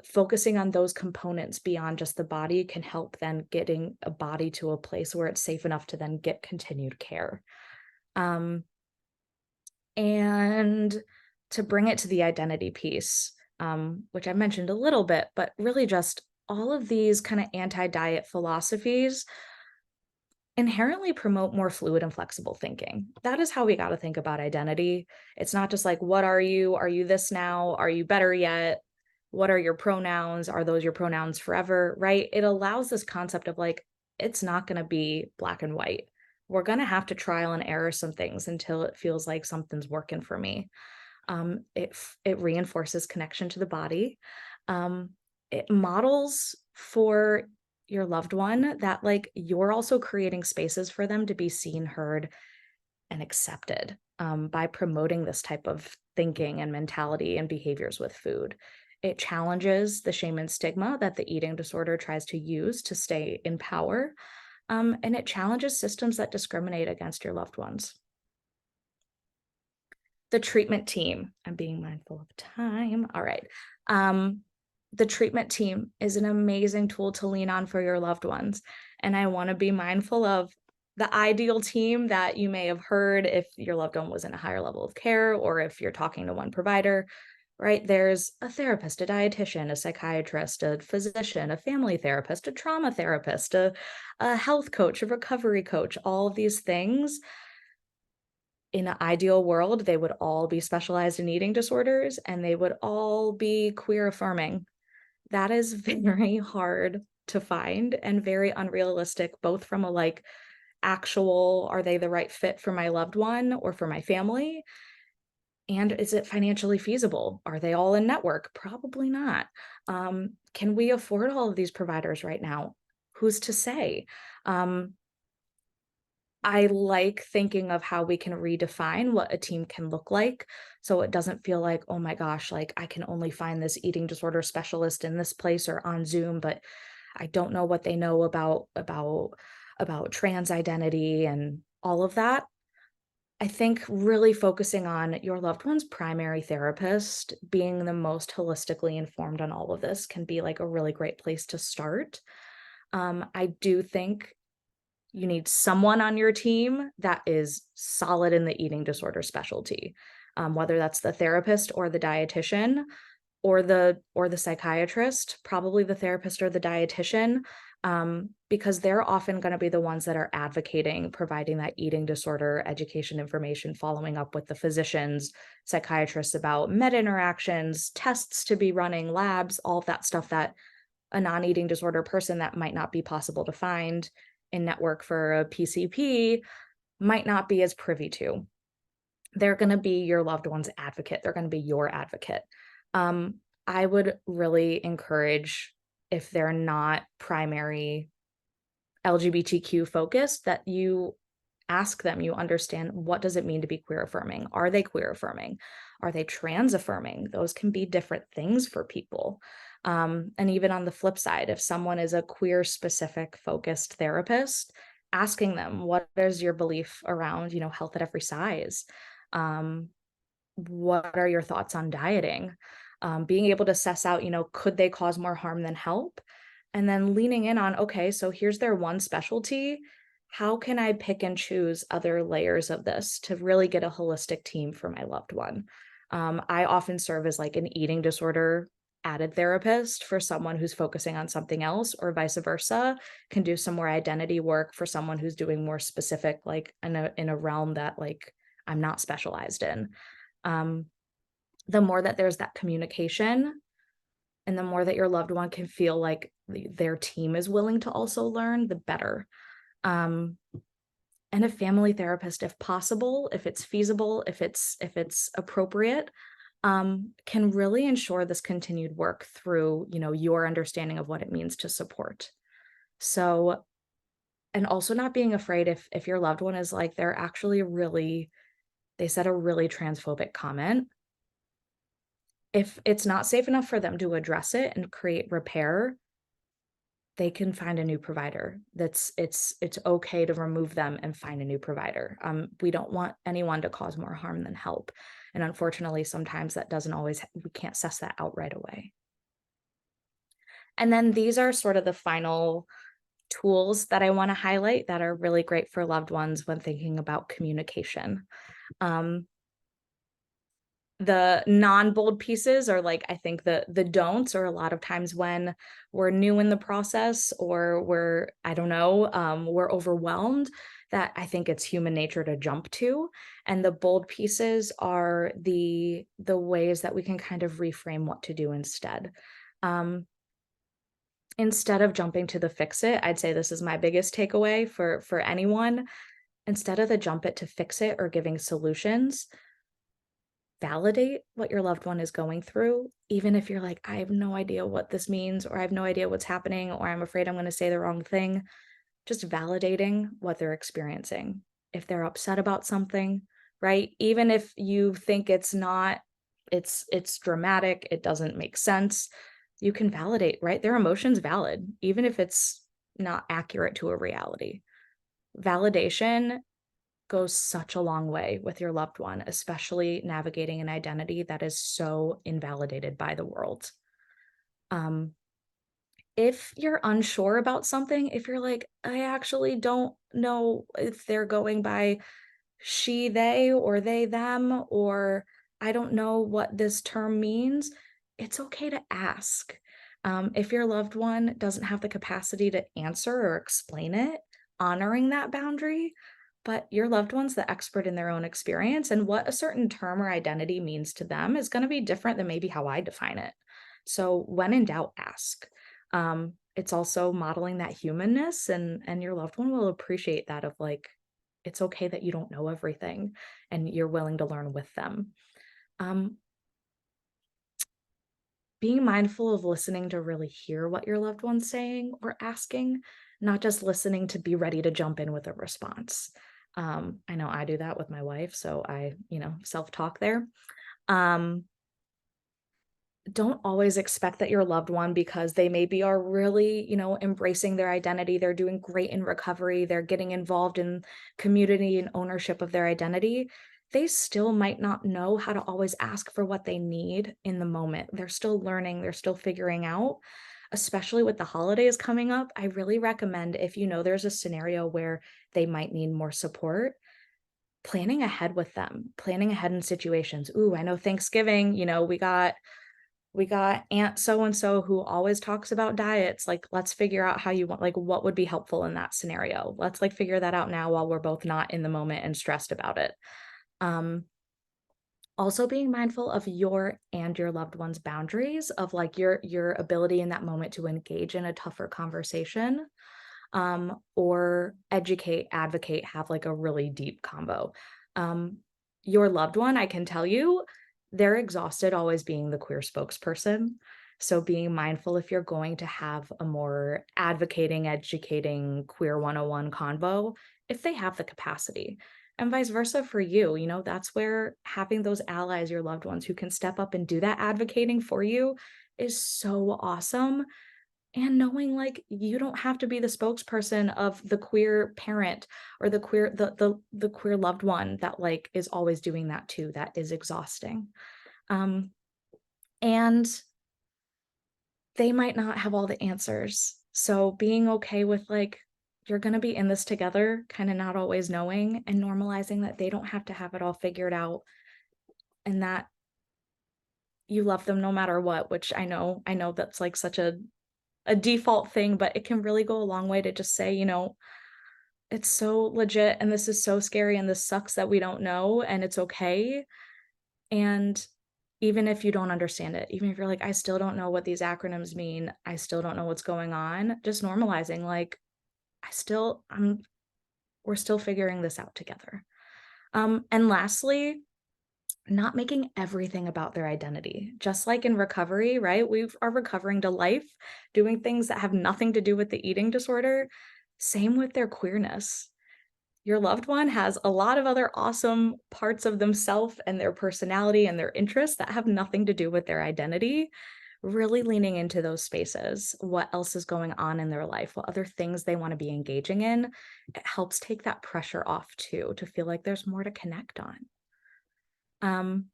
Focusing on those components beyond just the body can help then getting a body to a place where it's safe enough to then get continued care. And to bring it to the identity piece, which I mentioned a little bit, but really just all of these kind of anti-diet philosophies inherently promote more fluid and flexible thinking. That is how we got to think about identity. It's not just like, what are you? Are you this now? Are you better yet? What are your pronouns? Are those your pronouns forever? Right? It allows this concept of like, it's not going to be black and white. We're going to have to trial and error some things until it feels like something's working for me. It reinforces connection to the body. It models for your loved one that like you're also creating spaces for them to be seen, heard, and accepted, by promoting this type of thinking and mentality and behaviors with food. It challenges the shame and stigma that the eating disorder tries to use to stay in power. And it challenges systems that discriminate against your loved ones. The treatment team, I'm being mindful of time. All right. The treatment team is an amazing tool to lean on for your loved ones. And I want to be mindful of the ideal team that you may have heard if your loved one was in a higher level of care or if you're talking to one provider, right? There's a therapist, a dietitian, a psychiatrist, a physician, a family therapist, a trauma therapist, a health coach, a recovery coach, all of these things. In an ideal world, they would all be specialized in eating disorders and they would all be queer affirming. That is very hard to find and very unrealistic, both from a like actual, are they the right fit for my loved one or for my family? And is it financially feasible? Are they all in network? Probably not. Can we afford all of these providers right now? Who's to say? Um, I like thinking of how we can redefine what a team can look like so it doesn't feel like, oh my gosh, like I can only find this eating disorder specialist in this place or on Zoom, but I don't know what they know about trans identity and all of that. I think really focusing on your loved one's primary therapist, being the most holistically informed on all of this can be like a really great place to start. I do think you need someone on your team that is solid in the eating disorder specialty, whether that's the therapist or the dietitian or the psychiatrist, probably the therapist or the dietitian, because they're often going to be the ones that are advocating, providing that eating disorder education information, following up with the physicians, psychiatrists about med interactions, tests to be running, labs, all of that stuff that a non-eating disorder person that might not be possible to find in network for a PCP might not be as privy to. They're going to be your loved one's advocate. They're going to be your advocate. I would really encourage, if they're not primary LGBTQ focused, that you ask them, you understand, what does it mean to be queer affirming? Are they queer affirming? Are they trans affirming? Those can be different things for people. And even on the flip side, if someone is a queer specific focused therapist, asking them, what is your belief around, health at every size? Um, what are your thoughts on dieting? Being able to suss out, could they cause more harm than help? And then leaning in on, okay, so here's their one specialty. How can I pick and choose other layers of this to really get a holistic team for my loved one? I often serve as like an eating disorder added therapist for someone who's focusing on something else, or vice versa, can do some more identity work for someone who's doing more specific, like in a realm that like I'm not specialized in. um, the more that there's that communication and the more that your loved one can feel like their team is willing to also learn, the better. Um, and a family therapist, if possible, if it's feasible, if it's appropriate, can really ensure this continued work through, your understanding of what it means to support. So, and also not being afraid if your loved one is like they're actually really, they said a really transphobic comment. If it's not safe enough for them to address it and create repair, they can find a new provider. It's okay to remove them and find a new provider. We don't want anyone to cause more harm than help. And unfortunately, sometimes that doesn't always, we can't suss that out right away. And then these are sort of the final tools that I want to highlight that are really great for loved ones when thinking about communication. Um, the non-bold pieces are like, I think the don'ts are a lot of times when we're new in the process or we're, I don't know, we're overwhelmed, that I think it's human nature to jump to. And the bold pieces are the ways that we can kind of reframe what to do instead. Instead of jumping to the fix it, I'd say this is my biggest takeaway for anyone. Instead of the jump it to fix it or giving solutions, validate what your loved one is going through, even if you're like, I have no idea what this means, or I have no idea what's happening, or I'm afraid I'm going to say the wrong thing. Just validating what they're experiencing. If they're upset about something, right? Even if you think it's not, it's dramatic, it doesn't make sense, you can validate, right? Their emotions valid, even if it's not accurate to a reality. Validation goes such a long way with your loved one, especially navigating an identity that is so invalidated by the world. Um, if you're unsure about something, if you're like, I actually don't know if they're going by she, they, or they, them, or I don't know what this term means, it's okay to ask. If your loved one doesn't have the capacity to answer or explain it, honoring that boundary, but your loved one's the expert in their own experience, and what a certain term or identity means to them is going to be different than maybe how I define it. So when in doubt, ask. It's also modeling that humanness, and your loved one will appreciate that, of like, it's okay that you don't know everything and you're willing to learn with them. Um, being mindful of listening to really hear what your loved one's saying or asking, not just listening to be ready to jump in with a response. I know I do that with my wife, so I, self-talk there. Um, don't always expect that your loved one, because they maybe are really, embracing their identity, they're doing great in recovery, they're getting involved in community and ownership of their identity, they still might not know how to always ask for what they need in the moment. They're still learning, they're still figuring out. Especially with the holidays coming up, I really recommend, if you know there's a scenario where they might need more support, planning ahead with them, planning ahead in situations. Ooh, I know Thanksgiving, we got aunt so and so who always talks about diets. Like, let's figure out how you want, like, what would be helpful in that scenario. Let's like figure that out now while we're both not in the moment and stressed about it. Um, also being mindful of your and your loved one's boundaries, of like your ability in that moment to engage in a tougher conversation, or educate, advocate, have like a really deep combo. Um, your loved one, I can tell you, they're exhausted always being the queer spokesperson. So being mindful, if you're going to have a more advocating, educating queer 101 convo, if they have the capacity. And vice versa for you, that's where having those allies, your loved ones who can step up and do that advocating for you, is so awesome. And knowing, like, you don't have to be the spokesperson of the queer parent or the queer loved one that, like, is always doing that too. That is exhausting. Um, and they might not have all the answers. So being okay with, like, you're gonna be in this together, kind of not always knowing, and normalizing that they don't have to have it all figured out, and that you love them no matter what, which I know that's like such a default thing, but it can really go a long way to just say, it's so legit and this is so scary and this sucks that we don't know and it's okay. And even if you don't understand it, even if you're like, I still don't know what these acronyms mean, I still don't know what's going on, just normalizing, like, we're still figuring this out together. And lastly, not making everything about their identity. Just like in recovery, right? We are recovering to life, doing things that have nothing to do with the eating disorder. Same with their queerness. Your loved one has a lot of other awesome parts of themselves and their personality and their interests that have nothing to do with their identity. Really leaning into those spaces, what else is going on in their life, what other things they want to be engaging in. It helps take that pressure off too, to feel like there's more to connect on. Um,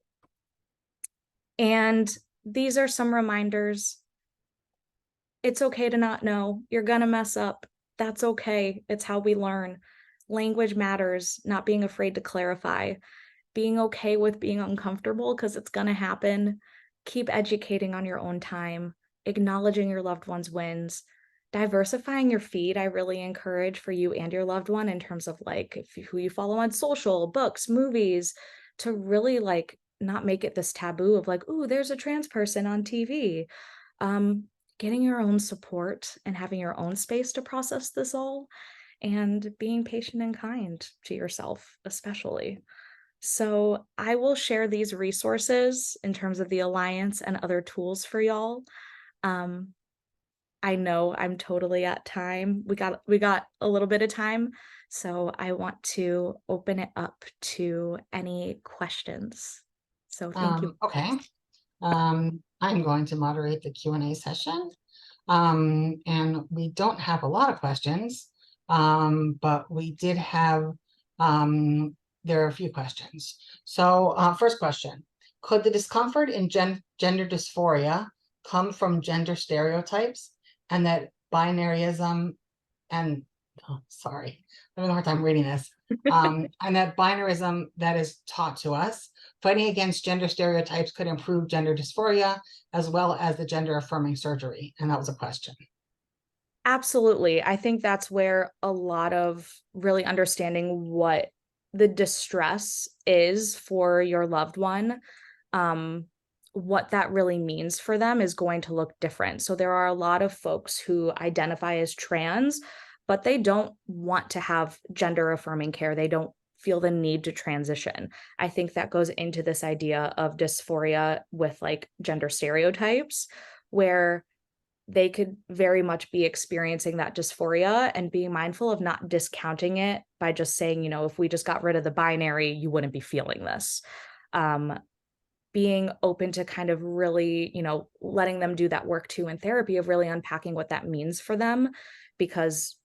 and these are some reminders. It's okay to not know. You're gonna mess up. That's okay. It's how we learn. Language matters, not being afraid to clarify, being okay with being uncomfortable because it's gonna happen. Keep educating on your own time, acknowledging your loved one's wins, diversifying your feed. I really encourage for you and your loved one in terms of like who you follow on social, books, movies, to really like not make it this taboo of like, ooh, there's a trans person on TV. Um, getting your own support and having your own space to process this all, and being patient and kind to yourself, especially. So I will share these resources in terms of the Alliance and other tools for y'all. Um, I know I'm totally at time. We got a little bit of time, so I want to open it up to any questions. So thank you. Okay. I'm going to moderate the Q&A session. And we don't have a lot of questions, but we did have, there are a few questions. So first question, could the discomfort in gender dysphoria come from gender stereotypes and that binaryism and, oh, sorry, I'm having a hard time reading this, and that binaryism that is taught to us, fighting against gender stereotypes could improve gender dysphoria as well as the gender affirming surgery? And that was a question. Absolutely. I think that's where a lot of really understanding what the distress is for your loved one, um, what that really means for them is going to look different. So there are a lot of folks who identify as trans, but they don't want to have gender affirming care. They don't feel the need to transition. I think that goes into this idea of dysphoria with like gender stereotypes, where they could very much be experiencing that dysphoria and being mindful of not discounting it by just saying, if we just got rid of the binary, you wouldn't be feeling this. Um, Being open to kind of really, letting them do that work too in therapy of really unpacking what that means for them. Because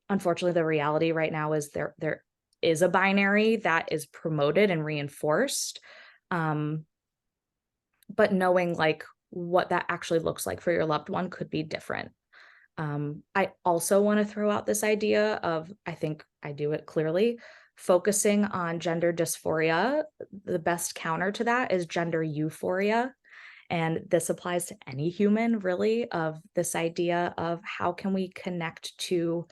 unfortunately, the reality right now is there is a binary that is promoted and reinforced. Um, but knowing like what that actually looks like for your loved one could be different. I also want to throw out this idea of, I think I do it clearly, focusing on gender dysphoria. The best counter to that is gender euphoria. And this applies to any human, really, of this idea of how can we connect to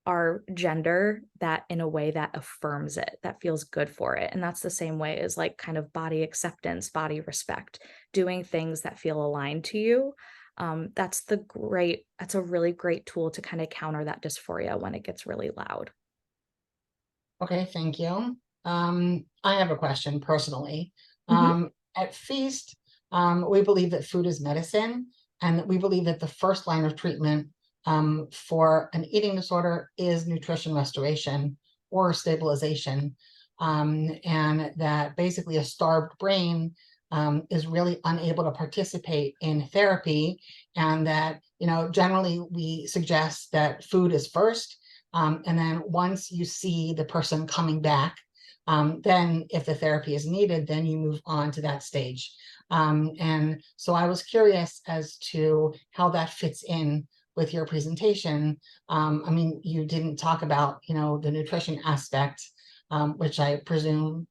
our gender that in a way that affirms it, that feels good for it. And that's the same way as like kind of body acceptance, body respect, doing things that feel aligned to you. That's a really great tool to kind of counter that dysphoria when it gets really loud. Okay, thank you. I have a question personally. Mhm. At Feast, we believe that food is medicine, and that we believe that the first line of treatment for an eating disorder is nutrition restoration or stabilization, and that basically a starved brain is really unable to participate in therapy, and that generally we suggest that food is first, and then once you see the person coming back, then if the therapy is needed, then you move on to that stage. And so I was curious as to how that fits in with your presentation. I mean, you didn't talk about, the nutrition aspect, which I presume,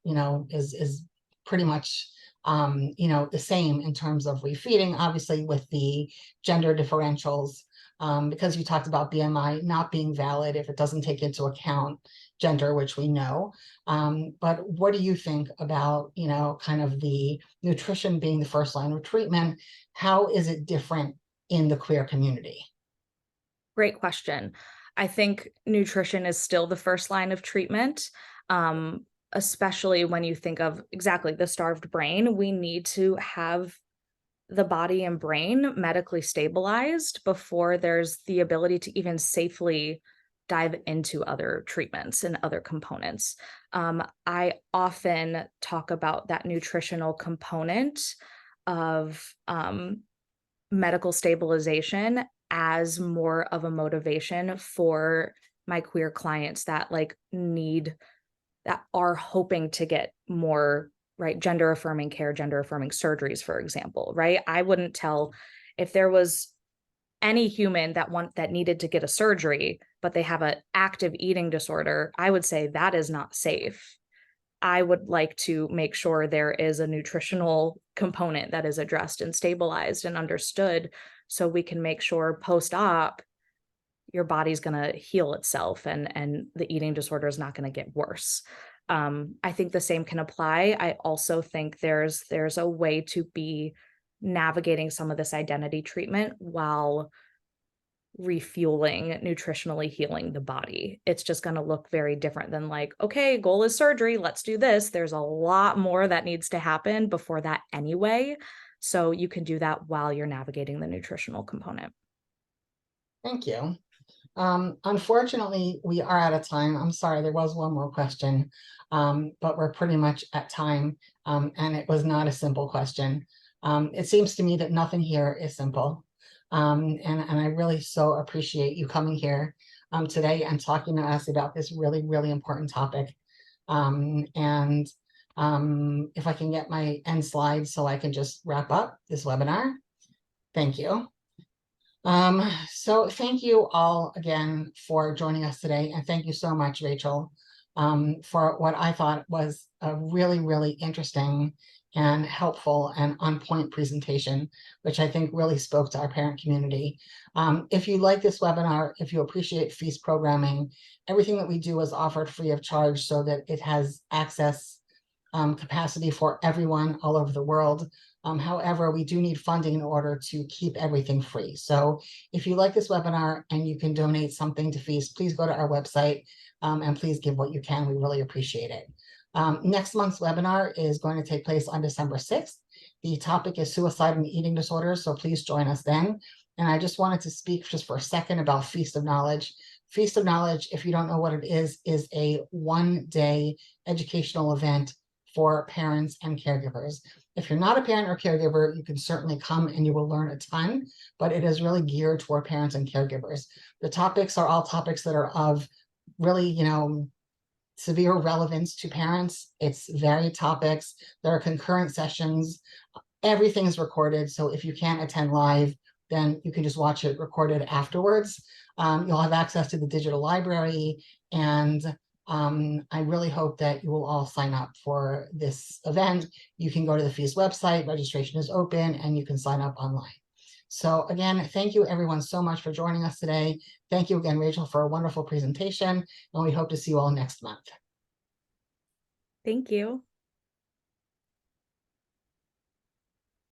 is pretty much, the same in terms of refeeding, obviously with the gender differentials, because you talked about BMI not being valid if it doesn't take into account gender, which we know. But what do you think about, kind of the nutrition being the first line of treatment? How is it different in the queer community? Great question. I think nutrition is still the first line of treatment, especially when you think of exactly the starved brain. We need to have the body and brain medically stabilized before there's the ability to even safely dive into other treatments and other components. I often talk about that nutritional component of medical stabilization as more of a motivation for my queer clients that that are hoping to get more, right, gender affirming care, gender affirming surgeries, for example, right? I wouldn't tell if there was any human that needed to get a surgery, but they have an active eating disorder, I would say that is not safe. I would like to make sure there is a nutritional component that is addressed and stabilized and understood so we can make sure post-op your body's going to heal itself and the eating disorder is not going to get worse. I think the same can apply. I also think there's a way to be navigating some of this identity treatment while refueling, nutritionally healing the body. It's just going to look very different than like, okay, goal is surgery, let's do this. There's a lot more that needs to happen before that anyway. So you can do that while you're navigating the nutritional component. Thank you. Unfortunately, we are out of time. I'm sorry, there was one more question, but we're pretty much at time, and it was not a simple question. It seems to me that nothing here is simple. And I really so appreciate you coming here today and talking to us about this really, really important topic. And if I can get my end slide so I can just wrap up this webinar. Thank you. So thank you all again for joining us today. And thank you so much, Rachel, for what I thought was a really, really interesting and helpful and on-point presentation, which I think really spoke to our parent community. If you like this webinar, if you appreciate F.E.A.S.T programming, everything that we do is offered free of charge so that it has access capacity for everyone all over the world. However, we do need funding in order to keep everything free. So if you like this webinar and you can donate something to F.E.A.S.T, please go to our website and please give what you can. We really appreciate it. Next month's webinar is going to take place on December 6th. The topic is suicide and eating disorders, so please join us then. And I just wanted to speak just for a second about F.E.A.S.T of Knowledge. F.E.A.S.T of Knowledge, if you don't know what it is a one-day educational event for parents and caregivers. If you're not a parent or caregiver, you can certainly come and you will learn a ton, but it is really geared toward parents and caregivers. The topics are all topics that are of really, severe relevance to parents. It's varied topics. There are concurrent sessions. Everything is recorded. So if you can't attend live, then you can just watch it recorded afterwards. You'll have access to the digital library, and I really hope that you will all sign up for this event. You can go to the F.E.A.S.T website, registration is open, and you can sign up online. So again, thank you everyone so much for joining us today. Thank you again, Rachel, for a wonderful presentation, and we hope to see you all next month. Thank you.